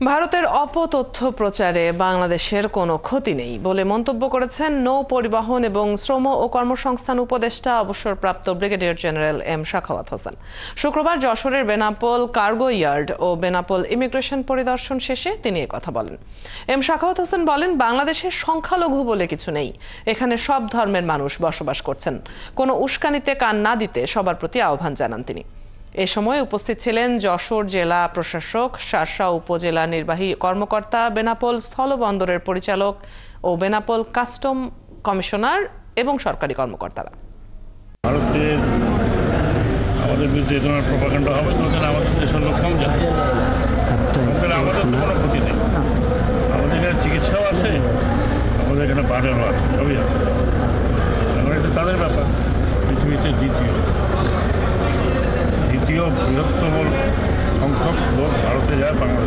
ভারতের অপতথ্য প্রচারে বাংলাদেশের কোনো ক্ষতি নেই বলে মন্তব্য করেছেন নৌ পরিবহন এবং শ্রম ও কর্মসংস্থান উপদেষ্টা অবসরপ্রাপ্ত brigadier general M Sakhawat Hossain. শুক্রবার যশোরের বেনাপোল কার্গো ইয়ার্ড ও বেনাপোল ইমিগ্রেশন পরিদর্শন শেষে তিনি কথা বলেন। এম সাখাওয়াত হোসেন বলেন, বাংলাদেশের সংখ্যালঘু বলে কিছু নেই, এখানে সব ধর্মের মানুষ বসবাস করছেন। কোনো উস্কানিতে কান না দিতে সবার প্রতি আহ্বান জানান তিনি। এ সময় উপস্থিত ছিলেন যশোর জেলা প্রশাসক, শার্শা উপজেলা নির্বাহী কর্মকর্তা, বেনাপোল স্থলবন্দরের পরিচালক ও বেনাপোল কাস্টম কমিশনার এবং সরকারি কর্মকর্তারা। ভারতের আমাদের বিরুদ্ধে ধরনের প্রপাগান্ডা হবে তখন আমাদের দেশের লোক কম যাবে। আমাদের তো কোনো ক্ষতি নেই, আমাদের এখানে চিকিৎসাও আছে, আমাদের এখানে বাজারও আছে, সবই আছে। এখন এটা তাদের ব্যাপার। পৃথিবীতে দ্বিতীয় বৃহত্তম সংখ্যক লোক ভারতে যায়, বাংলাদেশ